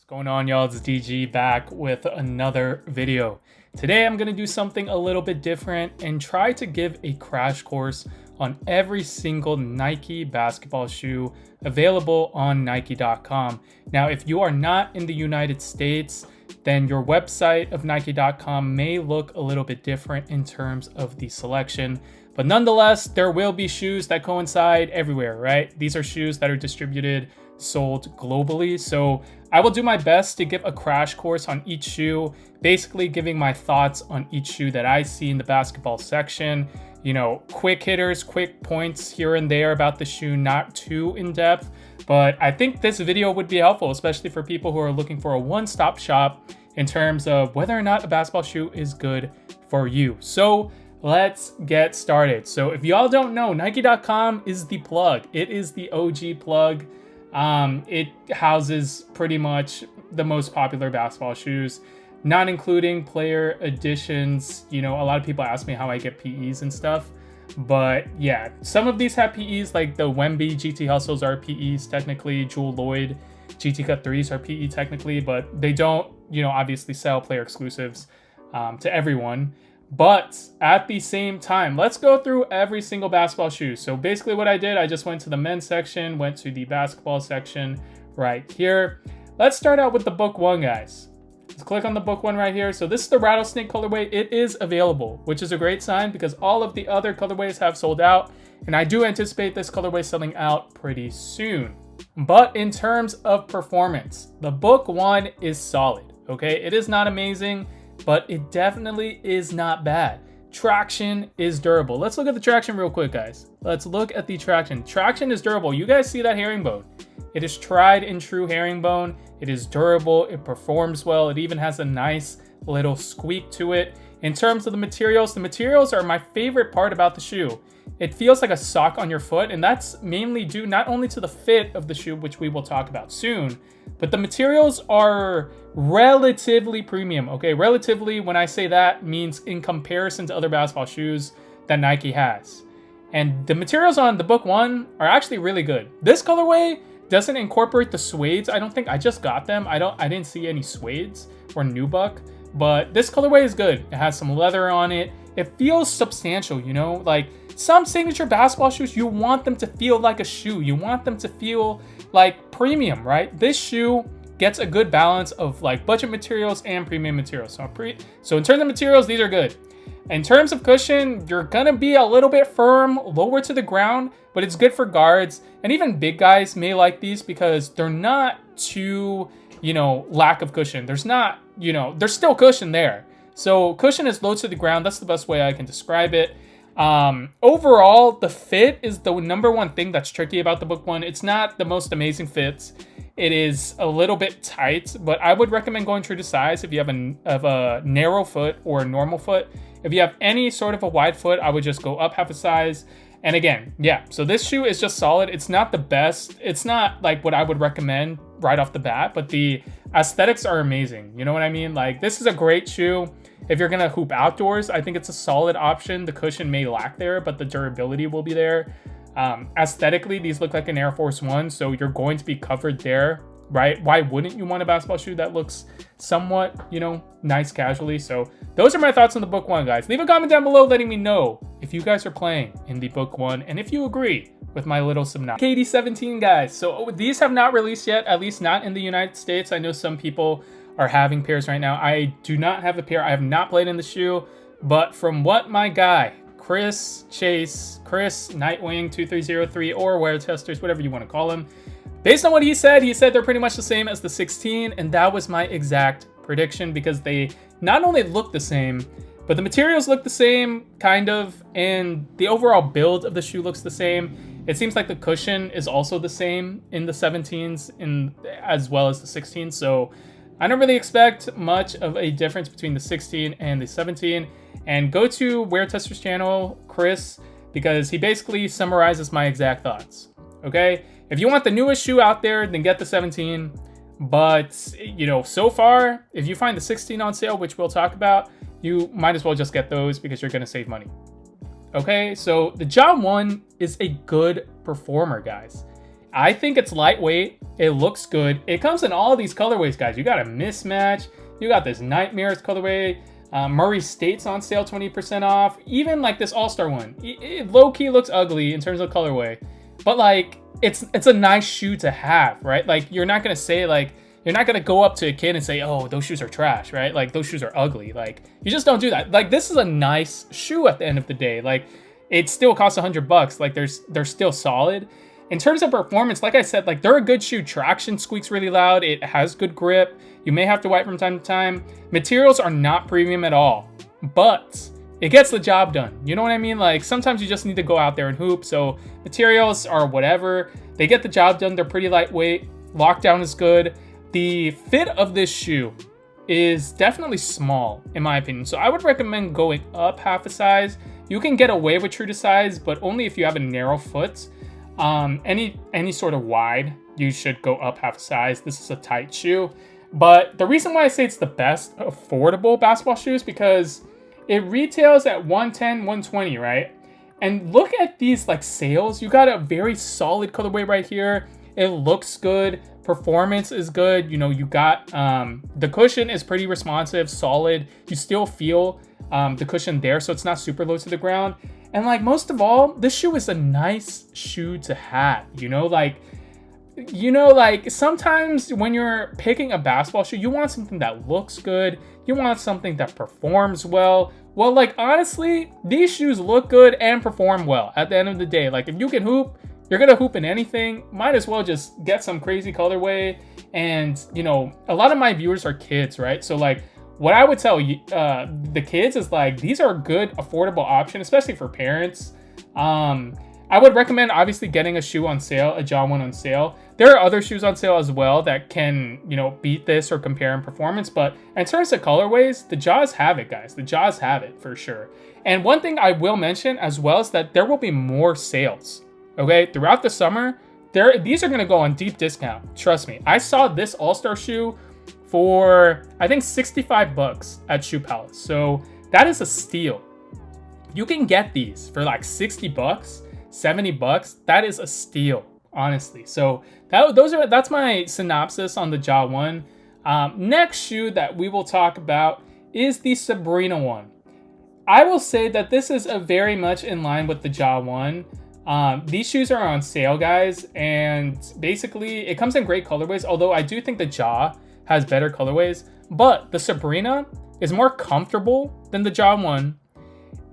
Going on, y'all? It's DG back with another video. Today I'm going to do something a little bit different and try to give a crash course on every single Nike basketball shoe available on Nike.com. Now, if you are not in the United States, then your website of Nike.com may look a little bit different in terms of the selection. But nonetheless, there will be shoes that coincide everywhere, right? These are shoes that are distributed, sold globally. So I will do my best to give a crash course on each shoe, basically giving my thoughts on each shoe that I see in the basketball section. You know, quick hitters, quick points here and there about the shoe, not too in depth. But I think this video would be helpful, especially for people who are looking for a one-stop shop in terms of whether or not a basketball shoe is good for you. So let's get started. So if y'all don't know, Nike.com is the plug. It is the OG plug. It houses pretty much the most popular basketball shoes, not including player editions. You know, a lot of people ask me how I get PEs and stuff. But yeah, some of these have PEs, like the Wemby GT Hustles are PEs technically, Jewel Lloyd GT Cut 3s are PE technically, but they don't, you know, obviously sell player exclusives to everyone. But at the same time, let's go through every single basketball shoe. So basically what I did, I just went to the men's section, went to the basketball section right here. Let's start out with the book one, guys. Let's click on the book one right here. So this is the rattlesnake colorway. It is available, which is a great sign because all of the other colorways have sold out. And I do anticipate this colorway selling out pretty soon. But in terms of performance, the book one is solid, okay? It is not amazing, but it definitely is not bad. Traction is durable. Let's look at the traction real quick, guys. Let's look at the traction. Traction is durable. You guys see that herringbone? It is tried and true herringbone. It is durable. It performs well. It even has a nice little squeak to it. In terms of the materials are my favorite part about the shoe. It feels like a sock on your foot, and that's mainly due not only to the fit of the shoe, which we will talk about soon, but the materials are relatively premium, okay? Relatively, when I say that, means in comparison to other basketball shoes that Nike has. And the materials on the book one are actually really good. This colorway doesn't incorporate the suedes. I don't think. I just got them. I didn't see any suedes or nubuck, but this colorway is good. It has some leather on it. It feels substantial, you know? Like some signature basketball shoes, you want them to feel like a shoe. You want them to feel like premium, right? This shoe gets a good balance of like budget materials and premium materials. So in terms of materials, these are good. In terms of cushion, you're gonna be a little bit firm, lower to the ground, but it's good for guards. And even big guys may like these because they're not too, you know, lack of cushion. There's not, you know, there's still cushion there. So cushion is low to the ground. That's the best way I can describe it. Overall, the fit is the number one thing that's tricky about the book one. It's not the most amazing fits. It is a little bit tight, but I would recommend going true to size if you have a narrow foot or a normal foot. If you have any sort of a wide foot, I would just go up half a size. And again, yeah, so this shoe is just solid. It's not the best. It's not like what I would recommend right off the bat, but the aesthetics are amazing. You know what I mean? Like this is a great shoe. If you're gonna hoop outdoors, I think it's a solid option. The cushion may lack there, but the durability will be there. Aesthetically, these look like an Air Force One, so you're going to be covered there, right? Why wouldn't you want a basketball shoe that looks somewhat, you know, nice casually? So those are my thoughts on the book one, guys. Leave a comment down below letting me know if you guys are playing in the book one and if you agree with my little synopsis. KD17, guys. So these have not released yet, at least not in the United States. I know some people are having pairs right now. I do not have a pair. I have not played in the shoe, but from what my guy, Chris Nightwing 2303 or Wear Testers, whatever you want to call him, based on what he said they're pretty much the same as the 16, and that was my exact prediction because they not only look the same, but the materials look the same, kind of, and the overall build of the shoe looks the same. It seems like the cushion is also the same in the 17s as well as the 16s, so I don't really expect much of a difference between the 16 and the 17. And go to Wear Tester's channel, Chris, because he basically summarizes my exact thoughts. Okay? If you want the newest shoe out there, then get the 17. But, you know, so far, if you find the 16 on sale, which we'll talk about, you might as well just get those because you're going to save money. Okay? So the Ja 1 is a good performer, guys. I think it's lightweight. It looks good. It comes in all these colorways, guys. You got a mismatch. You got this Nightmares colorway. Murray State's on sale, 20% off. Even like this All-Star one. It low-key looks ugly in terms of colorway. But like, it's a nice shoe to have, right? Like, you're not going to say like, you're not going to go up to a kid and say, oh, those shoes are trash, right? Like, those shoes are ugly. Like, you just don't do that. Like, this is a nice shoe at the end of the day. Like, it still costs $100. Like, they're still solid. In terms of performance, like I said, like, they're a good shoe. Traction squeaks really loud. It has good grip. You may have to wipe from time to time. Materials are not premium at all, but it gets the job done. You know what I mean? Like, sometimes you just need to go out there and hoop. So materials are whatever. They get the job done. They're pretty lightweight. Lockdown is good. The fit of this shoe is definitely small, in my opinion. So I would recommend going up half a size. You can get away with true to size, but only if you have a narrow foot. Any sort of wide, you should go up half a size. This is a tight shoe. But the reason why I say it's the best affordable basketball shoe is because it retails at $110, $120, right? And look at these like sales. You got a very solid colorway right here. It looks good. Performance is good. You know, you got the cushion is pretty responsive, solid. You still feel the cushion there, so it's not super low to the ground. And like, most of all, this shoe is a nice shoe to have. You know, like sometimes when you're picking a basketball shoe, you want something that looks good. You want something that performs well. Well, like, honestly, these shoes look good and perform well at the end of the day. Like, if you can hoop, you're going to hoop in anything. Might as well just get some crazy colorway. And, you know, a lot of my viewers are kids, right? So, like, what I would tell you, the kids is, like, these are a good, affordable option, especially for parents. I would recommend, obviously, getting a shoe on sale, a Jaw 1 on sale. There are other shoes on sale as well that can, you know, beat this or compare in performance. But in terms of colorways, the Jaws have it, guys. The Jaws have it for sure. And one thing I will mention as well is that there will be more sales, okay? Throughout the summer, these are going to go on deep discount. Trust me. I saw this All-Star shoe for, I think, $65 at Shoe Palace. So that is a steal. You can get these for like $60, $70. That is a steal, honestly. So that's my synopsis on the Jaw 1. Next shoe that we will talk about is the Sabrina one. I will say that this is a very much in line with the Jaw 1. These shoes are on sale, guys, and basically it comes in great colorways, although I do think the Jaw has better colorways, but the Sabrina is more comfortable than the Jaw 1.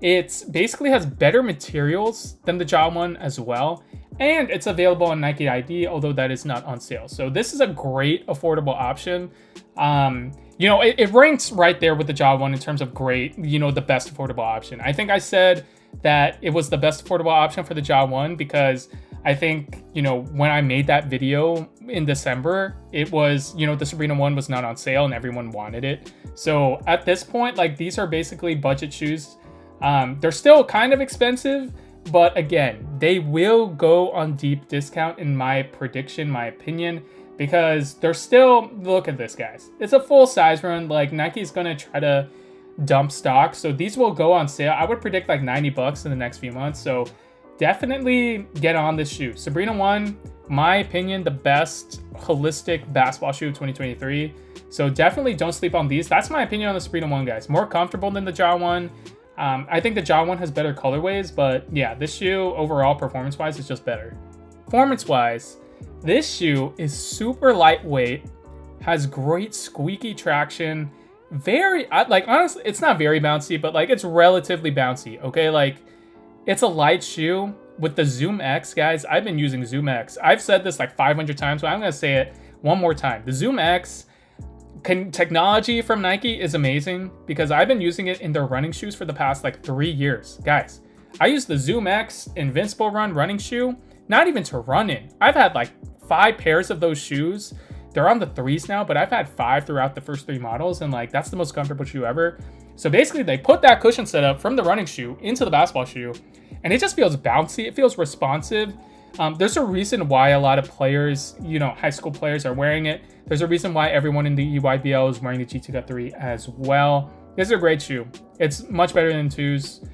It basically has better materials than the Jaw 1 as well, and it's available on Nike ID, although that is not on sale. So this is a great affordable option. You know, it ranks right there with the Jaw 1 in terms of great, you know, the best affordable option. I think I said that it was the best affordable option for the Jaw 1 because I think, you know, when I made that video in December, it was, you know, the Sabrina 1 was not on sale and everyone wanted it. So at this point, like, these are basically budget shoes. They're still kind of expensive, but again, they will go on deep discount in my prediction, my opinion, because they're still, look at this, guys. It's a full size run. Like, Nike's going to try to dump stock. So these will go on sale. I would predict like $90 in the next few months. So definitely get on this shoe. Sabrina 1, my opinion, the best holistic basketball shoe of 2023. So definitely don't sleep on these. That's my opinion on the Sabrina 1, guys. More comfortable than the Jaw 1. I think the Jaw 1 has better colorways, but yeah, this shoe overall performance-wise is just better. Performance-wise, this shoe is super lightweight, has great squeaky traction, very, like, honestly, it's not very bouncy, but like, it's relatively bouncy, okay? Like, it's a light shoe with the Zoom X, guys. I've been using Zoom X. I've said this like 500 times, but I'm gonna say it one more time. The Zoom X technology from Nike is amazing because I've been using it in their running shoes for the past like 3 years. Guys, I use the Zoom X Invincible Run running shoe, not even to run in. I've had like 5 pairs of those shoes. They're on the 3s now, but I've had 5 throughout the first 3 models, and like, that's the most comfortable shoe ever. So basically, they put that cushion setup from the running shoe into the basketball shoe, and it just feels bouncy. It feels responsive. There's a reason why a lot of players, you know, high school players are wearing it. There's a reason why everyone in the EYBL is wearing the G2 Cut 3 as well. This is a great shoe. It's much better than 2s.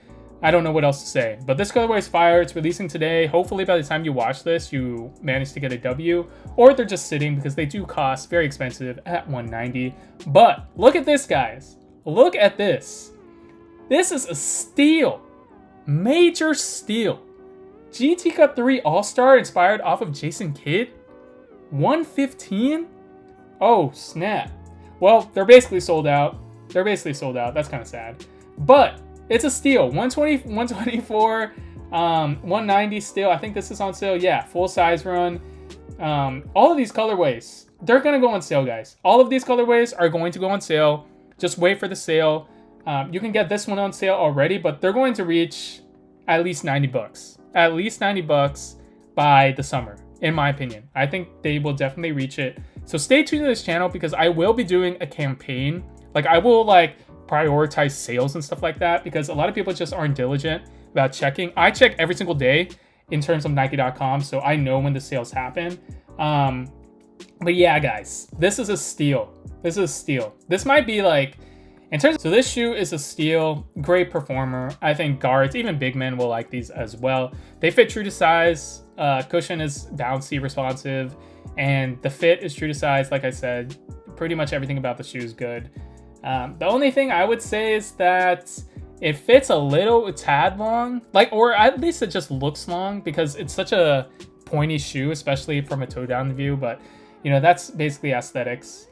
I don't know what else to say. But this colorway is fire. It's releasing today. Hopefully by the time you watch this, you manage to get a W. Or they're just sitting because they do cost very expensive at $190. But look at this, guys. Look at this. This is a steal. Major steal. GT Cut 3 All-Star inspired off of Jason Kidd. 115? Oh, snap. Well, they're basically sold out. That's kind of sad. But it's a steal. 120, 124, 190 still. I think this is on sale. Yeah, full size run. All of these colorways, they're going to go on sale, guys. All of these colorways are going to go on sale. Just wait for the sale. You can get this one on sale already, but they're going to reach at least 90 bucks. At least 90 bucks by the summer, in my opinion. I think they will definitely reach it. So stay tuned to this channel because I will be doing a campaign. Like, I will prioritize sales and stuff like that because a lot of people just aren't diligent about checking. I check every single day in terms of Nike.com, so I know when the sales happen. But yeah, guys, this is a steal. This might be so this shoe is a steal, great performer. I think guards, even big men will like these as well. They fit true to size. Cushion is bouncy responsive, and the fit is true to size. Like I said, pretty much everything about the shoe is good. The only thing I would say is that it fits a tad long, or at least it just looks long because it's such a pointy shoe, especially from a toe down view. But that's basically aesthetics.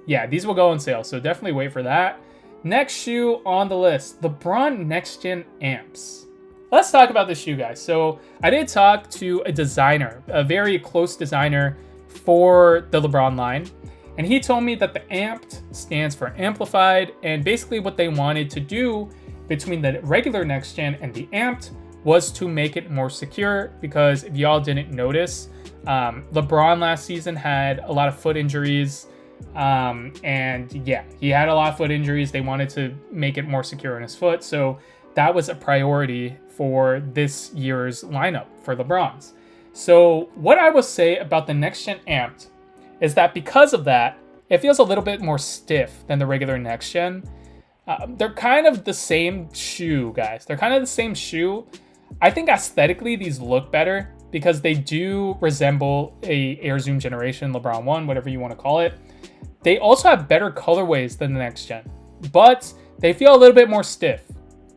Yeah, these will go on sale, so definitely wait for that. Next shoe on the list, LeBron NextGen amps. Let's talk about this shoe, guys. So I did talk to a designer, a very close designer for the LeBron line, and he told me that the amped stands for amplified, and basically what they wanted to do between the regular NextGen and the amped was to make it more secure, because if y'all didn't notice, LeBron last season had a lot of foot injuries. And yeah, he had a lot of foot injuries. They wanted to make it more secure in his foot. So that was a priority for this year's lineup for LeBron's. So what I will say about the NextGen amped is that because of that, it feels a little bit more stiff than the regular NextGen. They're kind of the same shoe, guys. They're kind of the same shoe. I think aesthetically these look better because they do resemble a Air Zoom Generation, LeBron 1, whatever you want to call it. They also have better colorways than the NextGen, but they feel a little bit more stiff.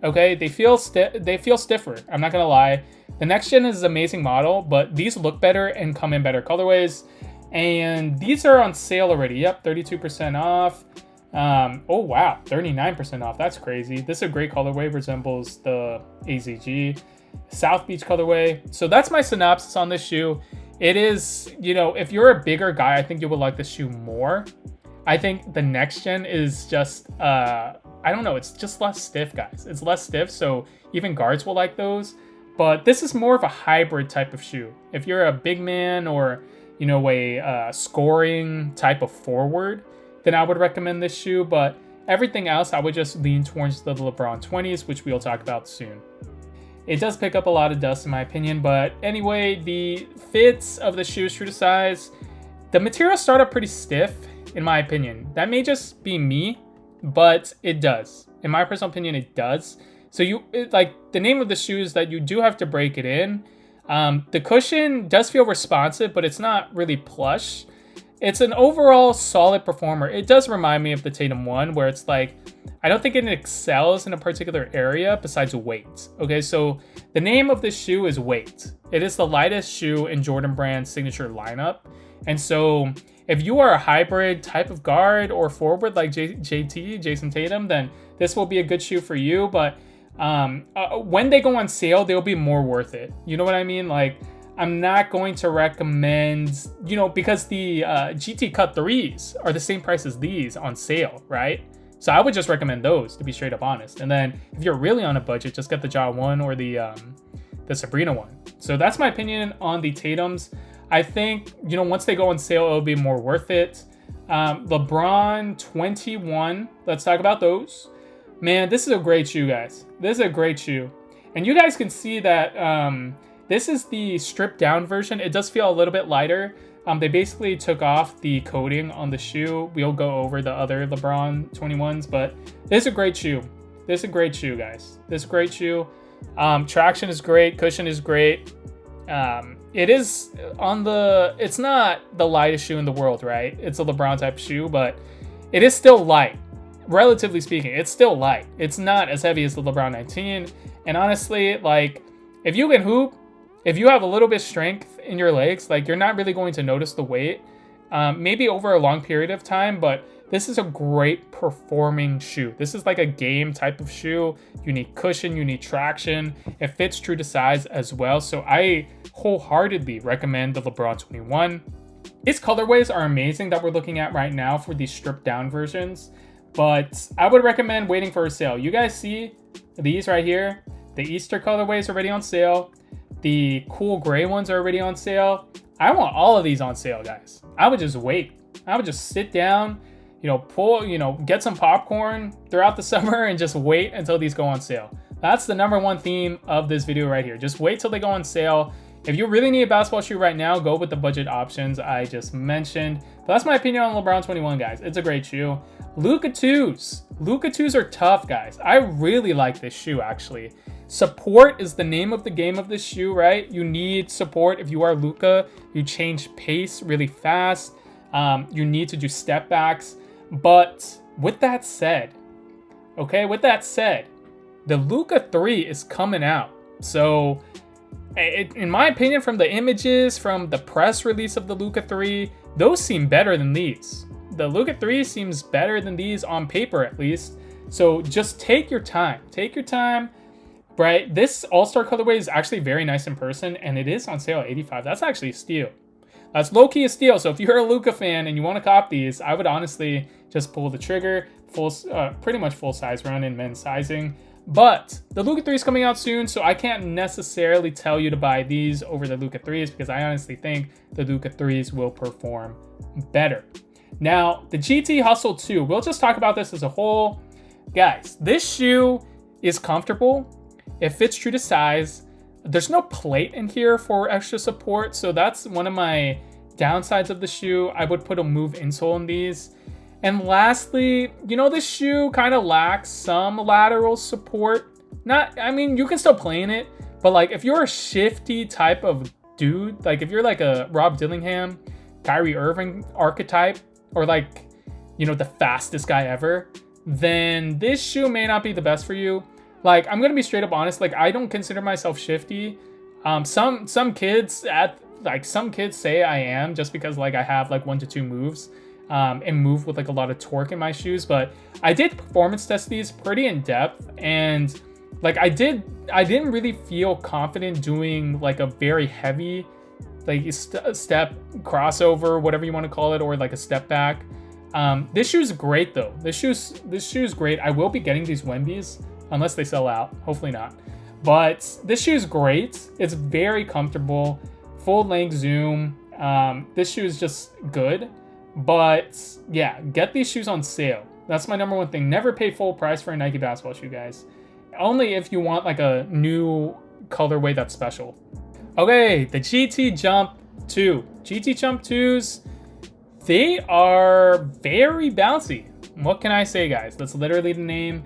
Okay, they feel stiffer. I'm not gonna lie. The NextGen is an amazing model, but these look better and come in better colorways. And these are on sale already. Yep, 32% off. Oh wow, 39% off. That's crazy. This is a great colorway. Resembles the AZG South Beach colorway. So that's my synopsis on this shoe. It is, if you're a bigger guy, I think you would like the shoe more. I think the NextGen is just, I don't know, it's just less stiff, guys. It's less stiff, so even guards will like those. But this is more of a hybrid type of shoe. If you're a big man or, a scoring type of forward, then I would recommend this shoe. But everything else, I would just lean towards the LeBron 20s, which we'll talk about soon. It does pick up a lot of dust in my opinion, but anyway, the fits of the shoe is true to size. The materials start up pretty stiff in my opinion. That may just be me, but it does. In my personal opinion, it does. So the name of the shoe is that you do have to break it in. The cushion does feel responsive, but it's not really plush. It's an overall solid performer. It does remind me of the Tatum 1, where it's I don't think it excels in a particular area besides weight. Okay, so the name of this shoe is Weight. It is the lightest shoe in Jordan Brand's signature lineup. And so if you are a hybrid type of guard or forward like Jason Tatum, then this will be a good shoe for you. But when they go on sale, they'll be more worth it. You know what I mean? I'm not going to recommend, because the GT Cut 3s are the same price as these on sale, right? So I would just recommend those, to be straight up honest. And then if you're really on a budget, just get the Ja 1 or the Sabrina 1. So that's my opinion on the Tatums. I think, once they go on sale, it'll be more worth it. LeBron 21, let's talk about those. Man, this is a great shoe, guys. This is a great shoe. And you guys can see that this is the stripped down version. It does feel a little bit lighter. They basically took off the coating on the shoe. We'll go over the other LeBron 21s, but this is a great shoe. This is a great shoe, guys. This is a great shoe. Traction is great. Cushion is great. It is on the... It's not the lightest shoe in the world, right? It's a LeBron type shoe, but it is still light. Relatively speaking, it's still light. It's not as heavy as the LeBron 19. And honestly, like, if you can hoop, if you have a little bit of strength in your legs, like, you're not really going to notice the weight. Maybe over a long period of time, but this is a great performing shoe. This is like a game type of shoe. You need cushion, you need traction. It fits true to size as well. So I wholeheartedly recommend the LeBron 21. These colorways are amazing that we're looking at right now for these stripped down versions, but I would recommend waiting for a sale. You guys see these right here? The Easter colorways are already on sale. The cool gray ones are already on sale. I want all of these on sale, guys. I would just wait. I would just sit down, get some popcorn throughout the summer and just wait until these go on sale. That's the #1 theme of this video right here. Just wait till they go on sale. If you really need a basketball shoe right now, go with the budget options I just mentioned. But that's my opinion on LeBron 21, guys. It's a great shoe. Luka 2s. Luka 2s are tough, guys. I really like this shoe, actually. Support is the name of the game of this shoe, right? You need support. If you are Luka, you change pace really fast. You need to do step backs. But with that said, the Luka 3 is coming out. So in my opinion, from the images, from the press release of the Luka 3, those seem better than these. The Luka 3 seems better than these on paper, at least. So just take your time. Take your time, right? This All-Star colorway is actually very nice in person, and it is on sale at $85. That's actually a steal. That's low-key a steal. So if you're a Luka fan and you want to cop these, I would honestly just pull the trigger. Pretty much full size run in men's sizing. But the Luka 3 is coming out soon, so I can't necessarily tell you to buy these over the Luka 3s because I honestly think the Luka 3s will perform better. Now, the GT Hustle 2, we'll just talk about this as a whole. Guys, this shoe is comfortable. It fits true to size. There's no plate in here for extra support, so that's one of my downsides of the shoe. I would put a move insole in these. And lastly, this shoe kind of lacks some lateral support. You can still play in it, but like if you're a shifty type of dude, like if you're like a Rob Dillingham, Kyrie Irving archetype, or like, the fastest guy ever, then this shoe may not be the best for you. Like, I'm gonna be straight up honest, like I don't consider myself shifty. Some kids say I am just because like I have like 1 to 2 moves. And move with like a lot of torque in my shoes, but I did performance test these pretty in depth, and like I didn't really feel confident doing like a very heavy like step crossover, whatever you want to call it, or like a step back. This shoe's great though. This shoe's great. I will be getting these Wemby's unless they sell out. Hopefully not. But this shoe's great. It's very comfortable. Full length zoom. This shoe is just good. But yeah, get these shoes on sale. That's my #1 thing. Never pay full price for a Nike basketball shoe, guys. Only if you want like a new colorway that's special. Okay, the GT Jump 2. GT Jump 2s, they are very bouncy. What can I say, guys? That's literally the name.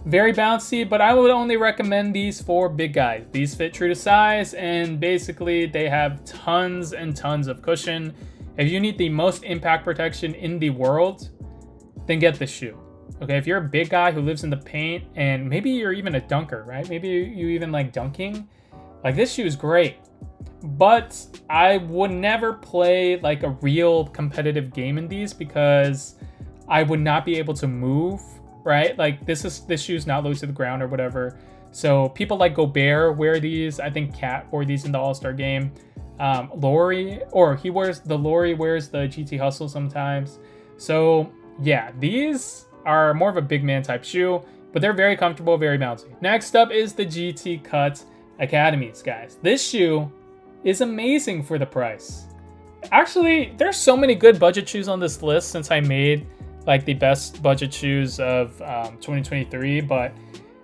Very bouncy, but I would only recommend these for big guys. These fit true to size, and basically they have tons and tons of cushion. If you need the most impact protection in the world, then get this shoe. Okay, if you're a big guy who lives in the paint, and maybe you're even a dunker, right? Maybe you even like dunking. Like, this shoe is great. But I would never play like a real competitive game in these because I would not be able to move, right? Like, this shoe is not low to the ground or whatever. So people like Gobert wear these. I think Cat wore these in the All-Star game. Laurie wears the GT Hustle sometimes. So yeah, these are more of a big man type shoe, but they're very comfortable, very bouncy. Next up is the GT Cut Academies, guys. This shoe is amazing for the price. Actually, there's so many good budget shoes on this list since I made like the best budget shoes of 2023, but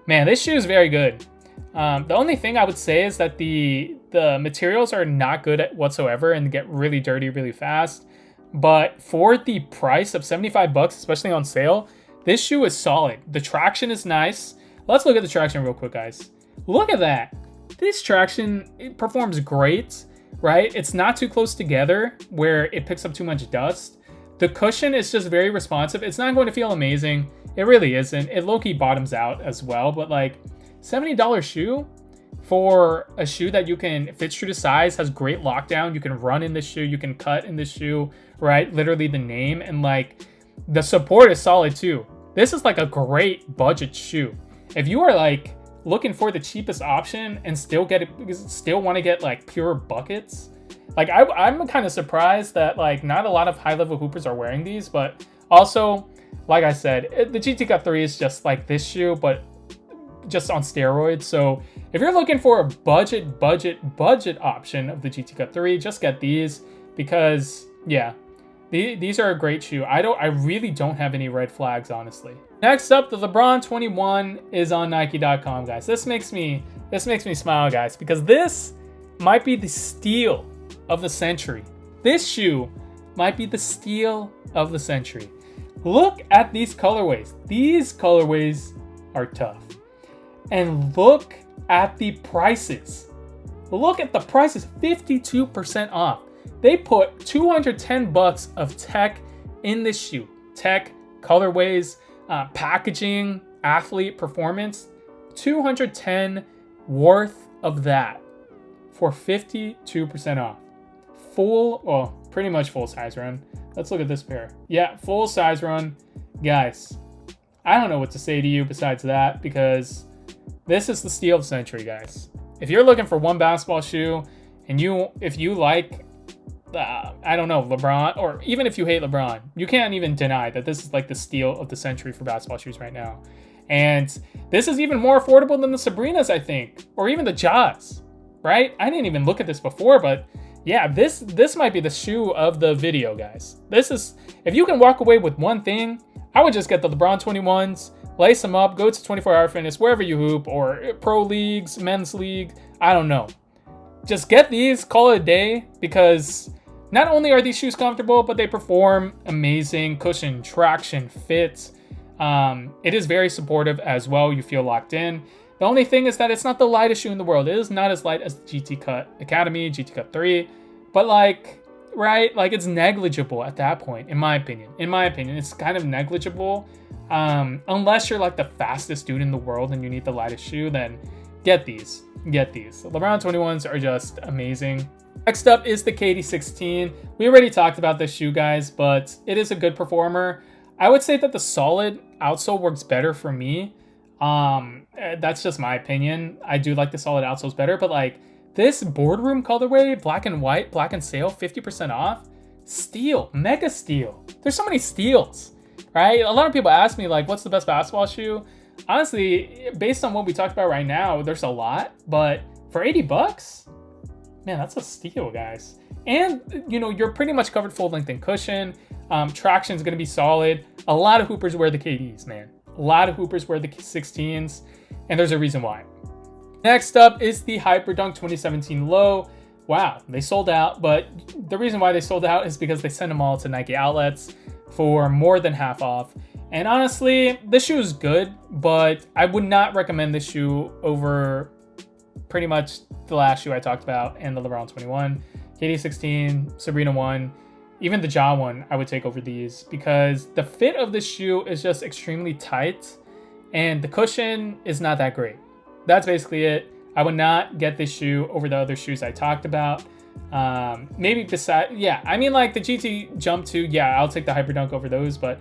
man, this shoe is very good. The only thing I would say is that the materials are not good whatsoever and get really dirty really fast. But for the price of $75, especially on sale, this shoe is solid. The traction is nice. let's look at the traction real quick, guys. Look at that. This traction, it performs great, right? It's not too close together where it picks up too much dust. The cushion is just very responsive. It's not going to feel amazing. It really isn't. It low-key bottoms out as well, but like $70 shoe for a shoe that you can fit true to size, has great lockdown. You can run in this shoe, you can cut in this shoe, right? Literally the name, and like the support is solid too. This is like a great budget shoe. If you are like looking for the cheapest option and still want to get like pure buckets, like I'm kind of surprised that like not a lot of high-level hoopers are wearing these, but also, like I said, the GT Cut 3 is just like this shoe, but just on steroids. So if you're looking for a budget option of the GT Cut 3, just get these, because yeah, these are a great shoe. I really don't have any red flags, honestly. Next up, the LeBron 21 is on Nike.com, guys. This makes me smile, guys, because this might be the steal of the century. This shoe might be the steal of the century. Look at these colorways. These colorways are tough. And look at the prices. Look at the prices, 52% off. They put $210 of tech in this shoe. Tech, colorways, packaging, athlete performance, $210 worth of that for 52% off. Pretty much full size run. Let's look at this pair. Yeah, full size run. Guys, I don't know what to say to you besides that, because this is the steal of the century, guys. If you're looking for one basketball shoe, and if you like, I don't know, LeBron, or even if you hate LeBron, you can't even deny that this is like the steal of the century for basketball shoes right now. And this is even more affordable than the Sabrinas, I think, or even the Jaws, right? I didn't even look at this before, but yeah, this might be the shoe of the video, guys. This is, if you can walk away with one thing, I would just get the LeBron 21s, lace them up, go to 24-hour fitness, wherever you hoop, or pro leagues, men's league, I don't know. Just get these, call it a day, because not only are these shoes comfortable, but they perform amazing. Cushion, traction, fit. It is very supportive as well. You feel locked in. The only thing is that it's not the lightest shoe in the world. It is not as light as the GT Cut Academy, GT Cut 3, but like, right? Like, it's negligible at that point, in my opinion. In my opinion, it's kind of negligible. Unless you're like the fastest dude in the world and you need the lightest shoe, then get these. Get these. The LeBron 21s are just amazing. Next up is the KD16. We already talked about this shoe, guys, but it is a good performer. I would say that the solid outsole works better for me. That's just my opinion. I do like the solid outsoles better, but like this boardroom colorway, black and white, black and sail, 50% off, steal, mega steal. There's so many steals, right? A lot of people ask me like, what's the best basketball shoe? Honestly, based on what we talked about right now, there's a lot, but for $80, man, that's a steal, guys. And you know, you're pretty much covered full length and cushion. Traction is going to be solid. A lot of hoopers wear the KDs, man. A lot of hoopers wear the 16s, and there's a reason why. Next up is the Hyperdunk 2017 Low. Wow, they sold out, but the reason why they sold out is because they sent them all to Nike outlets for more than half off. And honestly, this shoe is good, but I would not recommend this shoe over pretty much the last shoe I talked about and the LeBron 21, KD16, Sabrina 1, even the Ja 1 I would take over these, because the fit of this shoe is just extremely tight and the cushion is not that great. That's basically it. I would not get this shoe over the other shoes I talked about. Maybe beside, yeah, I mean like the GT Jump 2, yeah, I'll take the Hyperdunk over those, but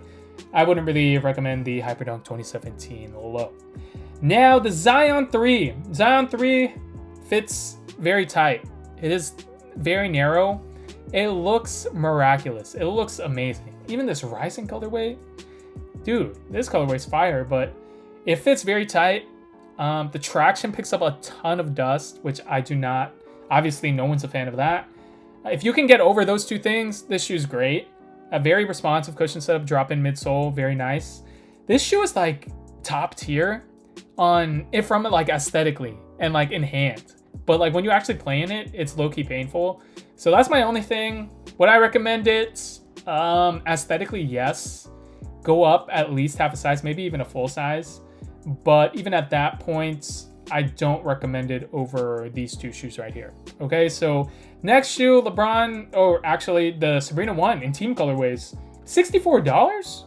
I wouldn't really recommend the Hyperdunk 2017 Low. Now the Zion 3. Zion 3 fits very tight. It is very narrow. It looks miraculous. It looks amazing. Even this Rising colorway, dude, this colorway is fire, but it fits very tight. The traction picks up a ton of dust, which I do not. Obviously, no one's a fan of that. If you can get over those two things, this shoe's great. A very responsive cushion setup, drop-in midsole, very nice. This shoe is like top tier from like aesthetically and like in hand. But like when you actually play in it, it's low-key painful. So that's my only thing. Would I recommend it? Aesthetically, yes. Go up at least half a size, maybe even a full size. but even at that point, I don't recommend it over these two shoes right here. Okay, so next shoe, LeBron, or actually the Sabrina 1 in team colorways, $64?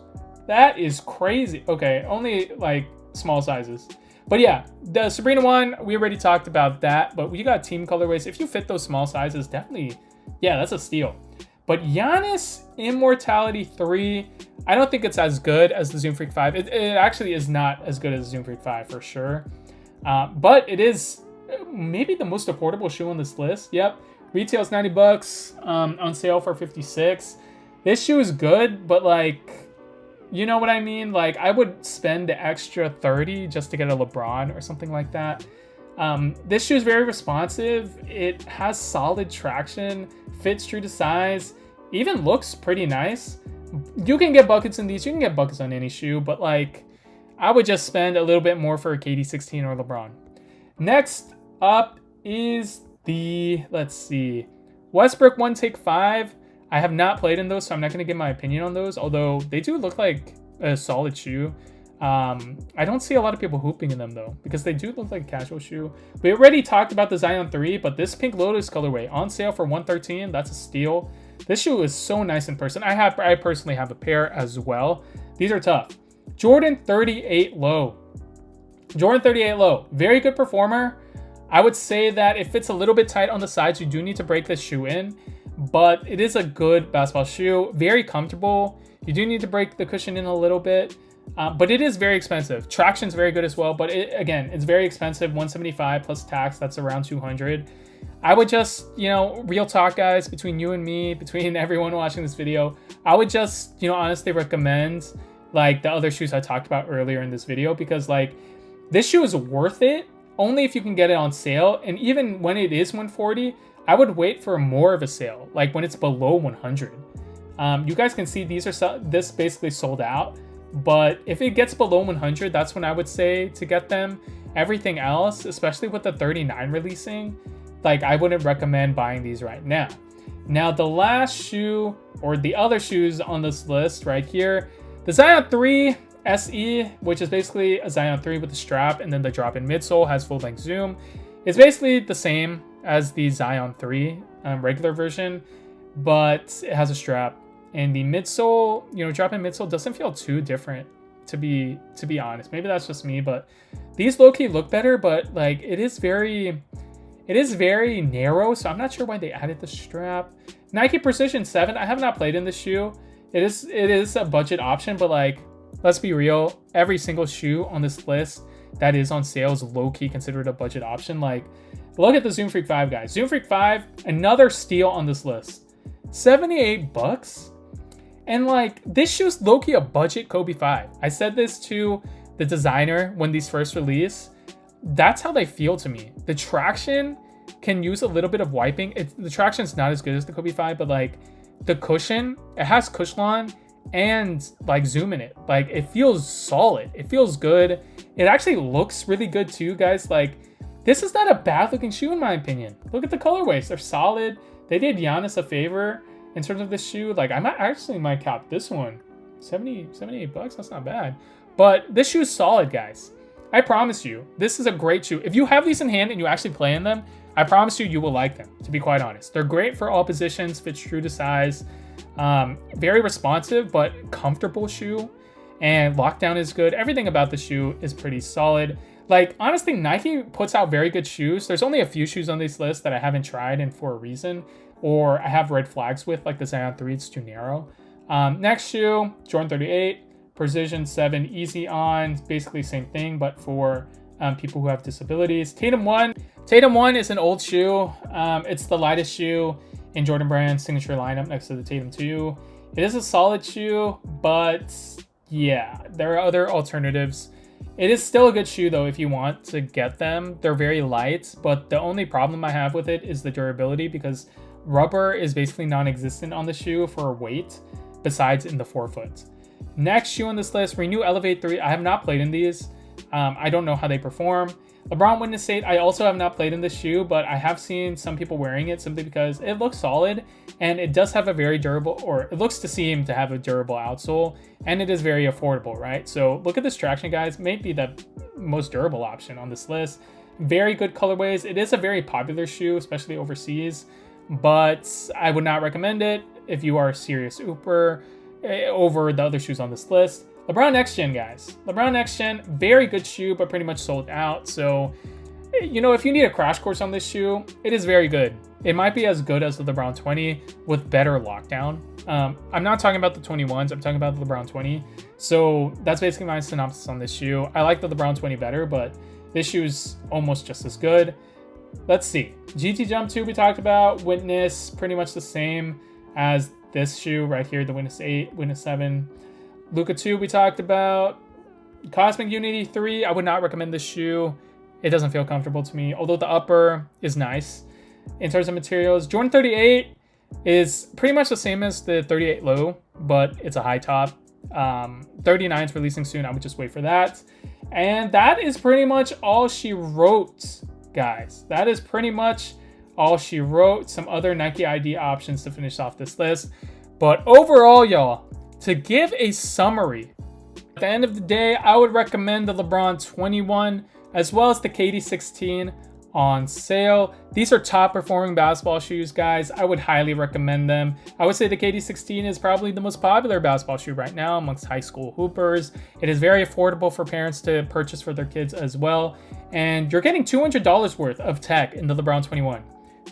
That is crazy. Okay, only like small sizes. But yeah, the Sabrina 1, we already talked about that, but we got team colorways. If you fit those small sizes, definitely, yeah, that's a steal. But Giannis Immortality 3, I don't think it's as good as the Zoom Freak 5. It actually is not as good as the Zoom Freak 5 for sure. But it is maybe the most affordable shoe on this list. Yep, retails $90, on sale for $56. This shoe is good, but like, you know what I mean? Like, I would spend the extra $30 just to get a LeBron or something like that. This shoe is very responsive. It has solid traction, fits true to size, even looks pretty nice. You can get buckets in these. You can get buckets on any shoe, but like, I would just spend a little bit more for a KD 16 or LeBron. Next up is the, let's see, Westbrook 1 Take 5. I have not played in those, so I'm not going to give my opinion on those, although they do look like a solid shoe. I don't see a lot of people hooping in them, though, because they do look like a casual shoe. We already talked about the Zion 3, but this Pink Lotus colorway on sale for $113. That's a steal. This shoe is so nice in person. I personally have a pair as well. These are tough. Jordan 38 Low. Jordan 38 Low. Very good performer. I would say that it fits a little bit tight on the sides. You do need to break this shoe in, but it is a good basketball shoe. Very comfortable. You do need to break the cushion in a little bit, but it is very expensive. Traction's very good as well, but again, it's very expensive. $175 plus tax. That's around $200. I would just, real talk, guys, between you and me, between everyone watching this video, I would just, honestly recommend like the other shoes I talked about earlier in this video, because like this shoe is worth it only if you can get it on sale. And even when it is $140, I would wait for more of a sale, like when it's below $100. You guys can see this basically sold out, but if it gets below $100, that's when I would say to get them. Everything else, especially with the 39 releasing, like I wouldn't recommend buying these right now. Now the last shoe, or the other shoes on this list right here, the Zion 3 SE, which is basically a Zion 3 with a strap and then the drop-in midsole, has full-length zoom. It's basically the same as the Zion 3 regular version, but it has a strap. And the midsole, drop-in midsole doesn't feel too different, to be honest. Maybe that's just me, but these low-key look better, but like it is very narrow, so I'm not sure why they added the strap. Nike Precision 7, I have not played in this shoe. It is a budget option, but like, let's be real, every single shoe on this list that is on sale is low-key considered a budget option. Like, look at the Zoom Freak 5, guys. Zoom Freak 5, another steal on this list. $78. And like, this shoe's low-key a budget Kobe 5. I said this to the designer when these first released. That's how they feel to me. The traction can use a little bit of wiping. The traction's not as good as the Kobe 5, but like the cushion, it has Cushlon and like zoom in it. Like, it feels solid. It feels good. It actually looks really good too, guys. Like, this is not a bad looking shoe in my opinion. Look at the colorways. They're solid. They did Giannis a favor in terms of this shoe. Like, I might cap this one. $78, that's not bad. But this shoe is solid, guys. I promise you, this is a great shoe. If you have these in hand and you actually play in them, I promise you will like them, to be quite honest. They're great for all positions, fits true to size. Very responsive, but comfortable shoe. And lockdown is good. Everything about the shoe is pretty solid. Like, honestly, Nike puts out very good shoes. There's only a few shoes on this list that I haven't tried, and for a reason, or I have red flags with, like the Zion 3, it's too narrow. Next shoe, Jordan 38. Precision 7 Easy On, basically same thing, but for people who have disabilities. Tatum 1. Tatum 1 is an old shoe. It's the lightest shoe in Jordan Brand's signature lineup next to the Tatum 2. It is a solid shoe, but yeah, there are other alternatives. It is still a good shoe though if you want to get them. They're very light, but the only problem I have with it is the durability, because rubber is basically non-existent on the shoe for weight, besides in the forefoot. Next shoe on this list, Renew Elevate 3. I have not played in these. I don't know how they perform. LeBron Witness 8. I also have not played in this shoe, but I have seen some people wearing it simply because it looks solid and it does have a very durable, or it looks to seem to have a durable outsole, and it is very affordable, right? So look at this traction, guys. Maybe the most durable option on this list. Very good colorways. It is a very popular shoe, especially overseas, but I would not recommend it if you are a serious Ooper over the other shoes on this list. LeBron NextGen, guys. LeBron NextGen, very good shoe, but pretty much sold out. So, you know, if you need a crash course on this shoe, it is very good. It might be as good as the LeBron 20 with better lockdown. I'm not talking about the 21s. I'm talking about the LeBron 20. So that's basically my synopsis on this shoe. I like the LeBron 20 better, but this shoe is almost just as good. Let's see. GT Jump 2 we talked about. Witness, pretty much the same as this shoe right here, the Witness 8, Witness 7. Luka 2 we talked about. Cosmic Unity 3, I would not recommend this shoe. It doesn't feel comfortable to me, although the upper is nice. In terms of materials, Jordan 38 is pretty much the same as the 38 low, but it's a high top. 39 is releasing soon. I would just wait for that. And that is pretty much all she wrote, guys. That is pretty much all she wrote. Some other Nike ID options to finish off this list. But overall, y'all, to give a summary, at the end of the day, I would recommend the LeBron 21 as well as the KD 16 on sale. These are top performing basketball shoes, guys. I would highly recommend them. I would say the KD 16 is probably the most popular basketball shoe right now amongst high school hoopers. It is very affordable for parents to purchase for their kids as well. And you're getting $200 worth of tech in the LeBron 21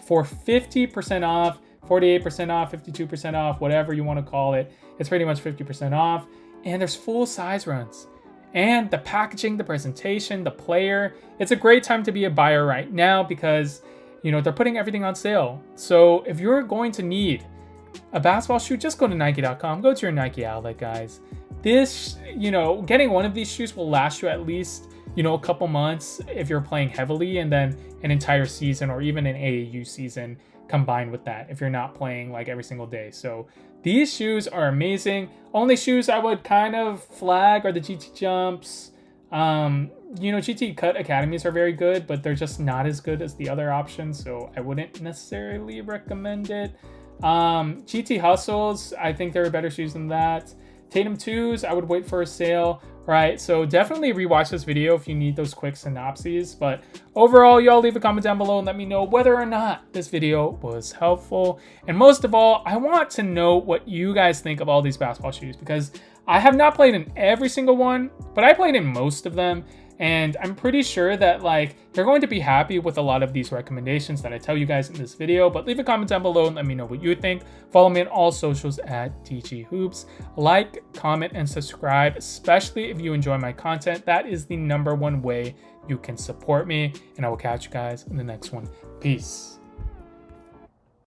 for 50% off, 48% off, 52% off, whatever you want to call it. It's pretty much 50% off. And there's full size runs. And the packaging, the presentation, the player, it's a great time to be a buyer right now because, you know, they're putting everything on sale. So if you're going to need a basketball shoe, just go to Nike.com, go to your Nike outlet, guys. This, you know, getting one of these shoes will last you at least, you know, a couple months if you're playing heavily, and then an entire season or even an AAU season combined with that if you're not playing like every single day. So these shoes are amazing. Only shoes I would kind of flag are the GT Jumps. You know, GT Cut Academies are very good, but they're just not as good as the other options, so I wouldn't necessarily recommend it. GT Hustles, I think there are better shoes than that. Tatum 2s, I would wait for a sale. Right, so definitely rewatch this video if you need those quick synopses. But overall, y'all leave a comment down below and let me know whether or not this video was helpful. And most of all, I want to know what you guys think of all these basketball shoes, because I have not played in every single one, but I played in most of them. And I'm pretty sure that like you're going to be happy with a lot of these recommendations that I tell you guys in this video. But leave a comment down below and let me know what you think. Follow me on all socials at DG Hoops. Like, comment, and subscribe, especially if you enjoy my content. That is the #1 way you can support me. And I will catch you guys in the next one. Peace.